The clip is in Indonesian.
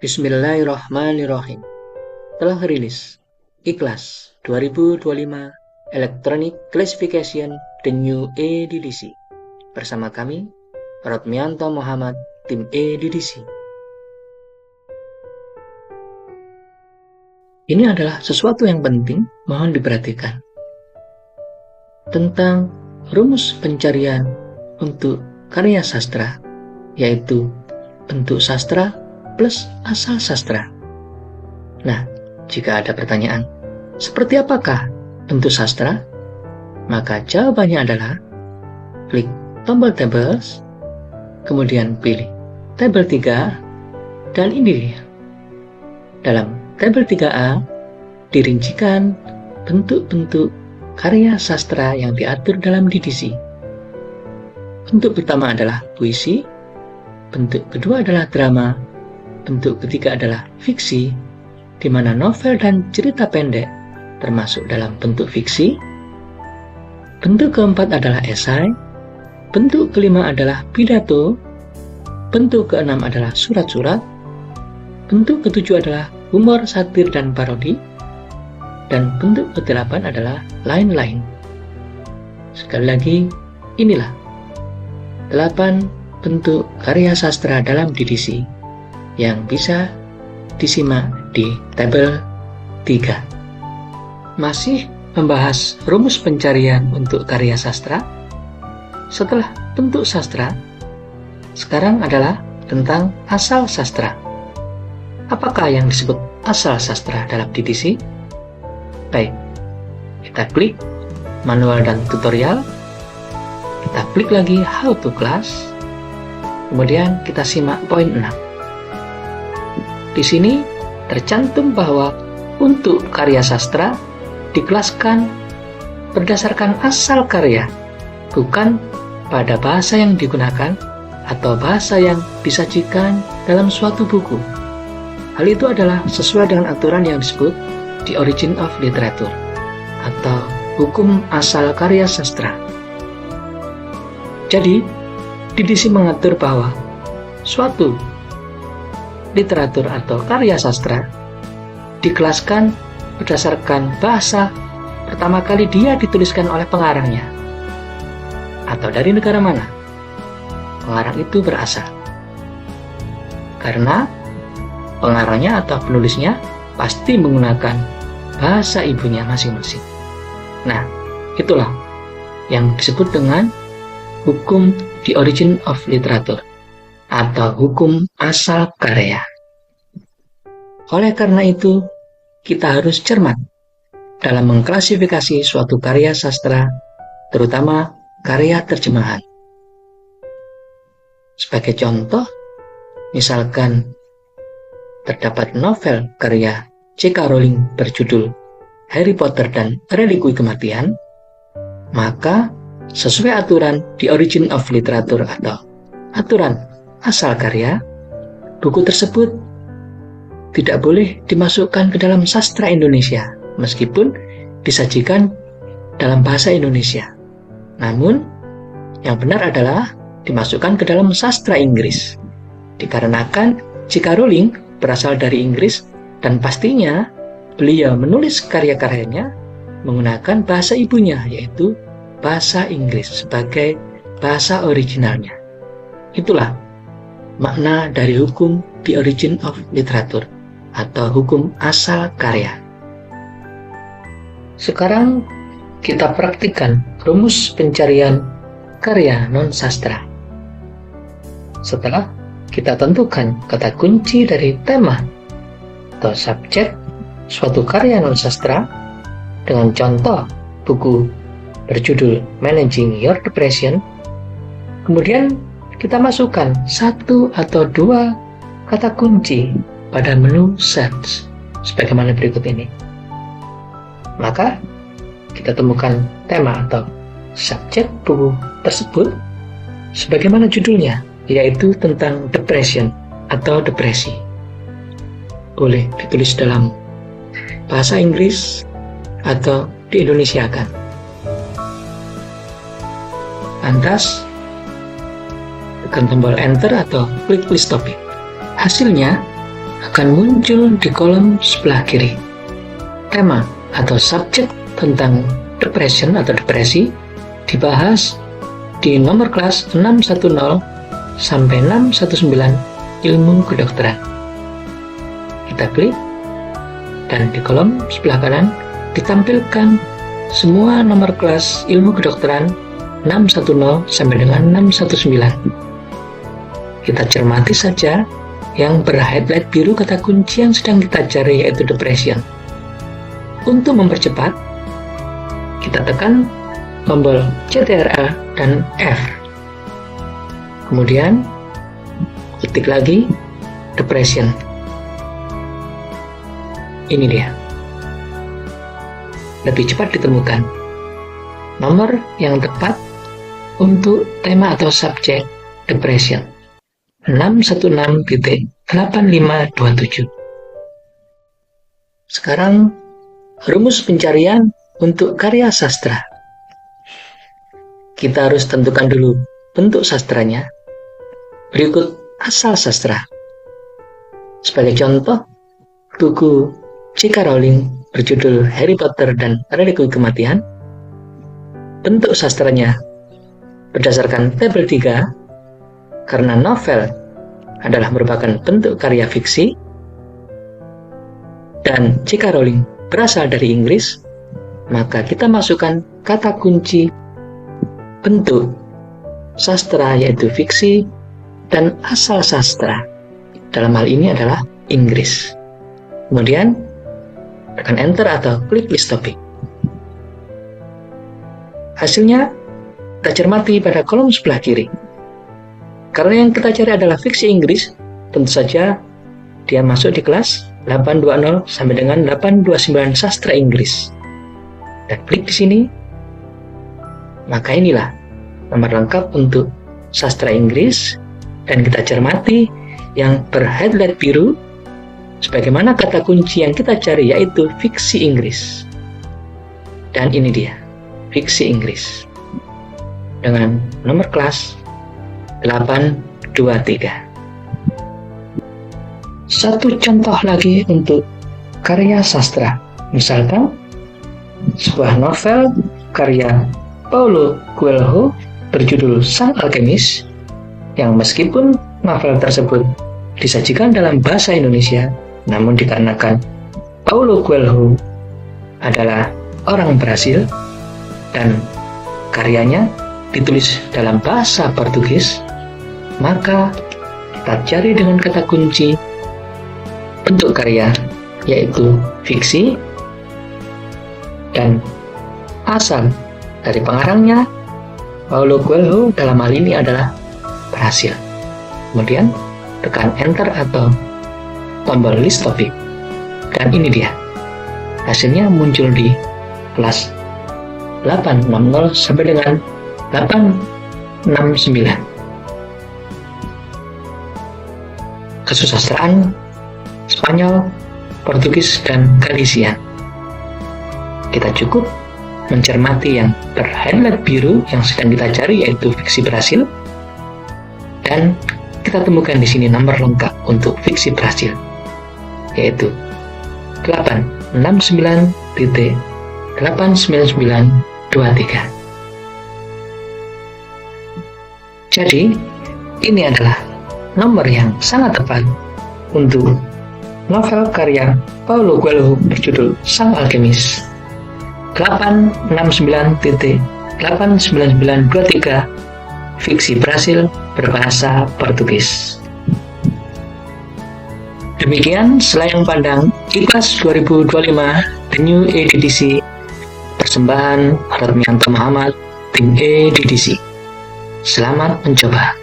Bismillahirrahmanirrahim. Telah rilis Ikhlas 2025 Electronic Classification The New EDDC. Bersama kami, Rodmianto Muhammad, tim EDDC. Ini adalah sesuatu yang penting, mohon diperhatikan. Tentang rumus pencarian untuk karya sastra, yaitu bentuk sastra plus asal sastra. Nah, jika ada pertanyaan, seperti apakah bentuk sastra? Maka jawabannya adalah klik tombol tables, kemudian pilih tabel 3, dan ini dia. Dalam tabel 3A dirincikan bentuk-bentuk karya sastra yang diatur dalam DDC. Bentuk pertama adalah puisi, bentuk kedua adalah drama, bentuk ketiga adalah fiksi, di mana novel dan cerita pendek termasuk dalam bentuk fiksi. Bentuk keempat adalah esai, bentuk kelima adalah pidato, bentuk keenam adalah surat-surat, bentuk ketujuh adalah humor, satir, dan parodi, dan bentuk kedelapan adalah lain-lain. Sekali lagi, inilah 8 bentuk karya sastra dalam DDC yang bisa disimak di tabel 3. Masih membahas rumus pencarian untuk karya sastra. Setelah bentuk sastra, sekarang adalah tentang asal sastra. Apakah yang disebut asal sastra dalam DDC? Baik, kita klik manual dan tutorial, kita klik lagi how to class, kemudian kita simak poin 6. Di sini tercantum bahwa untuk karya sastra dikelaskan berdasarkan asal karya, bukan pada bahasa yang digunakan atau bahasa yang disajikan dalam suatu buku. Hal itu adalah sesuai dengan aturan yang disebut the origin of literature atau hukum asal karya sastra. Jadi, DDC mengatur bahwa suatu literatur atau karya sastra dikelaskan berdasarkan bahasa pertama kali dia dituliskan oleh pengarangnya atau dari negara mana pengarang itu berasal, karena pengarangnya atau penulisnya pasti menggunakan bahasa ibunya masing-masing. Nah, itulah yang disebut dengan hukum the origin of literature atau hukum asal karya. Oleh karena itu, kita harus cermat dalam mengklasifikasi suatu karya sastra, terutama karya terjemahan. Sebagai contoh, misalkan terdapat novel karya J.K. Rowling berjudul Harry Potter dan Relikui Kematian, maka sesuai aturan the origin of literature atau aturan asal karya, buku tersebut tidak boleh dimasukkan ke dalam sastra Indonesia meskipun disajikan dalam bahasa Indonesia. Namun, yang benar adalah dimasukkan ke dalam sastra Inggris. Dikarenakan J.K. Rowling berasal dari Inggris dan pastinya beliau menulis karya-karyanya menggunakan bahasa ibunya, yaitu bahasa Inggris sebagai bahasa originalnya. Itulah makna dari hukum the origin of literature atau hukum asal karya. Sekarang kita praktikkan rumus pencarian karya non-sastra. Setelah kita tentukan kata kunci dari tema atau subjek suatu karya non-sastra dengan contoh buku berjudul Managing Your Depression, kemudian kita masukkan 1 atau 2 kata kunci pada menu search sebagaimana berikut ini. Maka kita temukan tema atau subjek buku tersebut sebagaimana judulnya, yaitu tentang depression atau depresi. Boleh ditulis dalam bahasa Inggris atau diindonesiakan. Lantas tekan tombol enter atau klik list topik. Hasilnya akan muncul di kolom sebelah kiri. Tema atau subjek tentang depression atau depresi dibahas di nomor kelas 610 sampai 619 ilmu kedokteran. Kita klik dan di kolom sebelah kanan ditampilkan semua nomor kelas ilmu kedokteran 610 sampai dengan 619. Kita cermati saja yang berhighlight biru kata kunci yang sedang kita cari, yaitu depression. Untuk mempercepat, kita tekan tombol CTRL dan F. Kemudian ketik lagi depression. Ini dia. Lebih cepat ditemukan nomor yang tepat untuk tema atau subjek depression 616.8527. Sekarang rumus pencarian untuk karya sastra. Kita harus tentukan dulu bentuk sastranya. Berikut asal sastra. Sebagai contoh, buku J.K. Rowling berjudul Harry Potter dan Relikui Kematian. Bentuk sastranya berdasarkan tabel 3, karena novel adalah merupakan bentuk karya fiksi dan J.K. Rowling berasal dari Inggris, maka kita masukkan kata kunci bentuk sastra, yaitu fiksi, dan asal sastra. Dalam hal ini adalah Inggris. Kemudian tekan enter atau klik list topik. Hasilnya kita cermati pada kolom sebelah kiri. Karena yang kita cari adalah fiksi Inggris, tentu saja dia masuk di kelas 820 sampai dengan 829 sastra Inggris. Dan klik di sini, maka inilah nomor lengkap untuk sastra Inggris, dan kita cermati yang berhighlight biru sebagaimana kata kunci yang kita cari, yaitu fiksi Inggris. Dan ini dia, fiksi Inggris dengan nomor kelas 823. Satu contoh lagi untuk karya sastra, misalkan sebuah novel karya Paulo Coelho berjudul Sang Alkemis, yang meskipun novel tersebut disajikan dalam bahasa Indonesia, namun dikarenakan Paulo Coelho adalah orang Brasil dan karyanya ditulis dalam bahasa Portugis, maka kita cari dengan kata kunci bentuk karya, yaitu fiksi, dan asal dari pengarangnya Paulo Coelho dalam hal ini adalah Brasil. Kemudian tekan enter atau tombol list topik, dan ini dia hasilnya muncul di kelas 860 sampai dengan 869. Kesusastraan Spanyol, Portugis, dan Galisian. Kita cukup mencermati yang berhighlight biru yang sedang kita cari, yaitu fiksi Brasil, dan kita temukan di sini nomor lengkap untuk fiksi Brasil, yaitu 869.89923. Jadi, ini adalah nomor yang sangat tepat untuk novel karya Paulo Coelho berjudul Sang Alkemis, 869.89923, fiksi Brasil berbahasa Portugis. Demikian Selayang Pandang IKLAS 2025 The New EDDC, persembahan Radmianto Muhammad, tim EDDC. Selamat mencoba.